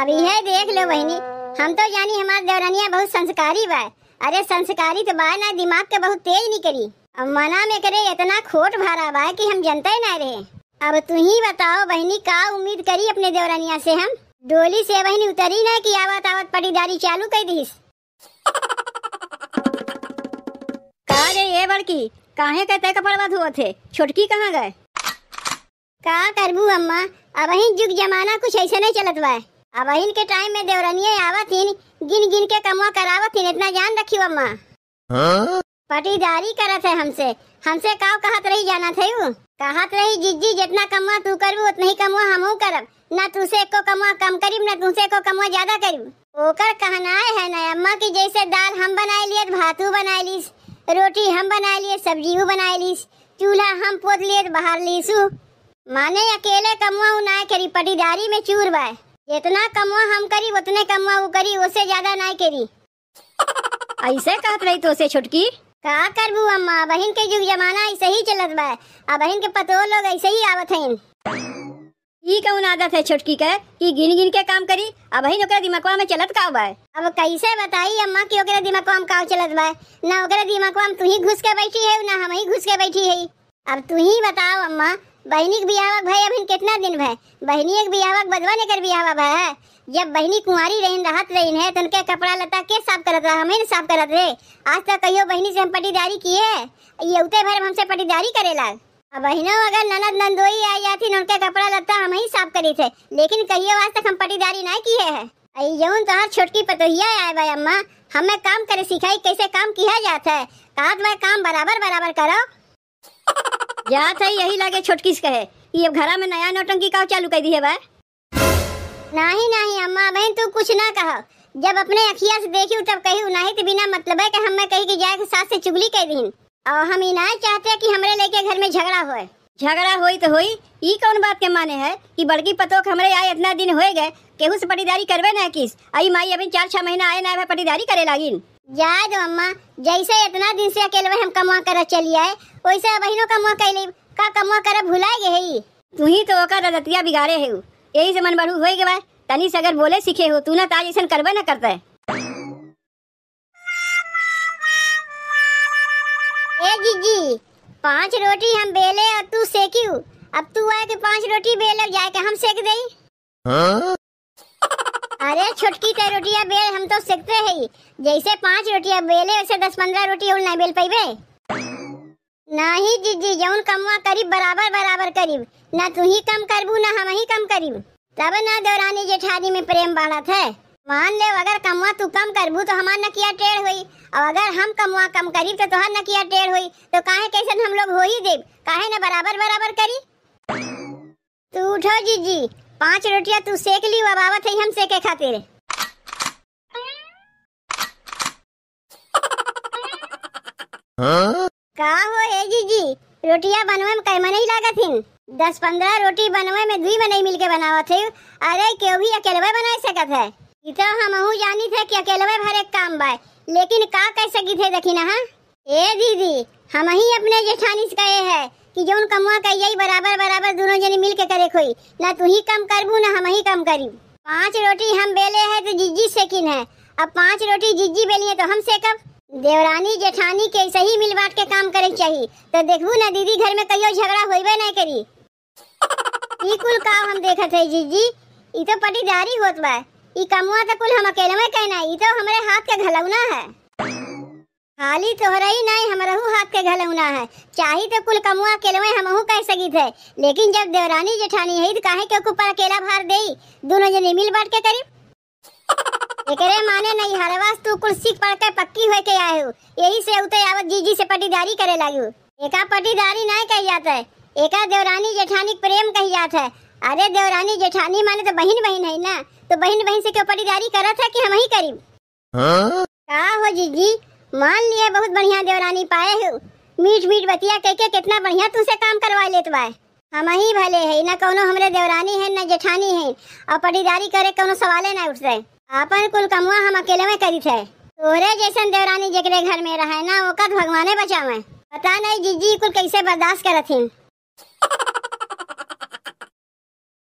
अब यह देख लो बहनी, हम तो जानी हमार देवरानिया बहुत संस्कारी बा। अरे संस्कारी तो बा ना, दिमाग के बहुत तेज निकली। अब मना में करे इतना खोट भरा बा कि हम जनते ना रहे। अब तू ही बताओ बहनी, का उम्मीद करी अपने देवरानिया से हम? डोली से बहनी उतरी ना कि आवत आवत पटीदारी चालू कर दीस। का रे ये बड़की, काहे कहते कपड़वा धोत थे? छोटकी कहाँ गए? का करबू अम्मा, अब ही जुग जमाना कुछ ऐसे नहीं चलत बा। अब अहिन के टाइम में देवरानिया आवत हिन, गिन गिन के कमवा करावत हिन। इतना जान रखियो अम्मा। पटीदारी करत है हमसे। हमसे का कहत रही जाना थे वो? कहत रही जिज्जी जितना कमवा तू करबू उतना ही कमवा हमहू करब। ना तुसे एको कमवा कम करीब, ना तुसे एको कमवा ज्यादा करीब। ओकर कहना है ना अम्मा की जैसे दाल हम बनाए लिए भातू बनाए लीस, रोटी हम बनाए लिए सब्जियों बनाए लीस, चूल्हा हम पोत लिए बाहर लीसू। माने अकेले कमवा ना करी, पटीदारी में चूर बा। जितना कमवा हम करी उतने कमवा वो करी, उससे ज्यादा ना करी। ऐसे कहत रही तो से छोटकी? का करबू अम्मा, बहन के जुग जमाना ऐसे ही चलत बा। अब बहन के पतो लोग ऐसे ही आवत हैं। ई कौन आदत है छोटकी के कि गिन गिन के काम करी? अब बहन ओकरा दिमागवा में चलत का बा? अब कैसे बताई अम्मा कि ओकरा दिमागवा में का चलत बा? ना ओकरा दिमागवा में तू ही घुस के बैठी है, ना हम ही घुस के बैठी है। अब तू ही बताओ अम्मा, बहनी के बियाह भाई अभी कितना दिन भय? बहनी एक बियाह बदवा ने कर बियाह भय। जब बहनी कुंवारी रहीन रहत रहीन है तो उनके कपड़ा लता के साफ करत रहा, हमें साफ करत रहे। आज तक कहियो बहनी से हम पटीदारी किए? ये उते भर हमसे पटीदारी करेला। अब बहनों अगर ननद नंदोई आ जाती उनके कपड़ा लता हम ही साफ करी थे, लेकिन कहियो आज तक हम पटीदारी नहीं किए है। जौन तोहर छोटकी पतोहिया आए भाई अम्मा, हमें काम करे सिखाई कैसे काम किया जाता है। कहत मैं काम बराबर बराबर करो। जात है यही लागे छोटकी से कहे ये घरा में नया नौटंकी का चालू कर दी है बा? नहीं नहीं अम्मा, बहन तू कुछ ना कहो। जब अपने अखिया से देखी तब कही, नहीं तो बिना मतलब है कि हम कही कि जाए सास से चुगली कर दी। और हम ही नहीं चाहते कि हमरे लेके घर में झगड़ा होए। झगड़ा होई तो होई, ई कौन बात के माने है कि बड़की पतोक हमरे आए इतना दिन होए गए केहू से पटीदारी करवे ना किस? आई माई अभी 4-6 महीना आए ना पटीदारी करे लागिन। जाए दो अम्मा, जैसे इतना दिन से अकेले हम कमा कर चली आए वैसे बहनों कमा कैले का कमा कर भुलाए गए। तू ही तो ओकर रतिया बिगाड़े है, यही से मन बढ़ू होए गए। तनी से अगर बोले सीखे हो तू ना ताज ऐसा करवे ना करते। ए जीजी, 5 रोटी हम बेले और तू सेकियो। अब तू आए के 5 रोटी बेले जाए के हम सेक दई। अरे छोटकी ते रोटियां बेल हम तो सेकते है। जैसे 5 रोटियां बेले वैसे 10-15 रोटी और नहीं बेल पाइबे। नहीं जीजी, जौन कमवा करीब बराबर बराबर करीब। ना तू ही कम करबू ना हम ही कम करीब, तब ना देवरानी जेठानी में प्रेम बढ़त है। मान ले अगर कमवा तू कम करबू तो हमार नकिया टेढ़ हुई, और अगर हम कमवा कम करीब तो तोहार नकिया टेढ़ हुई। तो काहे कैसे हम लोग हो ही देब? काहे ना बराबर बराबर करी? तू उठो जीजी, 5 रोटियां तू सेक ली, अब आवत है हम सेके खातिर। का हो ए जीजी, रोटियां बनवे में कैमा नहीं लागत हिन? 10-15 रोटी बनवे में 2 नहीं मिलके बनावत है। अरे क्यों भी अकेले बना सकत है? इतो हमहू जानी थे कि अकेले भर एक काम बा, लेकिन का कह सकी थे देखी ना। ए दीदी, हम ही अपने जेठानी से कहे है कि जौन कमवा कहिए बराबर बराबर दोनों जने मिल के करे कोई, ना तू ही कम करबू ना हम ही कम करी। 5 रोटी हम बेले है तो जिज्जी सेकिन है, अब 5 रोटी जिज्जी बेली है तो हम सेकब। देवरानी जेठानी के सही मिल बांट के काम करे चाहिए, तो देखबू ना दीदी घर में कहियो झगड़ा होइबे नहीं करी। ई कुल काम हम देखत है जीजी, ई तो पटीदारी होत बा। ई कमवा तो कुल हम अकेले में कहना, ई तो हमरे हाथ के घलौना है। खाली तोहरा ही नहीं हमरहू हाथ के घलौना है। चाही तो कुल कमवा अकेले में हमहू कह सकी थे, लेकिन जब देवरानी जेठानी है तो काहे के ऊपर अकेला भार देई? दोनों जने मिल बांट के करी। एकरे माने नहीं हरवास तू कुल सीख पढ़ के पक्की होए के आए हो, यही से उते आवत जीजी से पटीदारी करे लागियो। एका पटीदारी नहीं कही जाता है, एका देवरानी जेठानी प्रेम कही जाता है। अरे देवरानी जेठानी माने तो बहन बहन है ना, तो बहन बहन से क्यों पटीदारी करत है कि हम ही करी? का हो जीजी, मान लिया बहुत बढ़िया देवरानी पाए हो, मीठ मीठ बतिया कह के कितना बढ़िया तुझसे काम करवा लेत बा। हम ही भले है ना, कोनो हमरे देवरानी है ना जेठानी है, और पटीदारी करे कोनो सवाले ना उठते। आपन कुल कमवा हम अकेले में करी थे। तोरे जैसन देवरानी जेकरे घर में रहे ना, ओकर भगवाने बचावे। पता नहीं जीजी कुल कैसे बर्दाश्त करत हिन।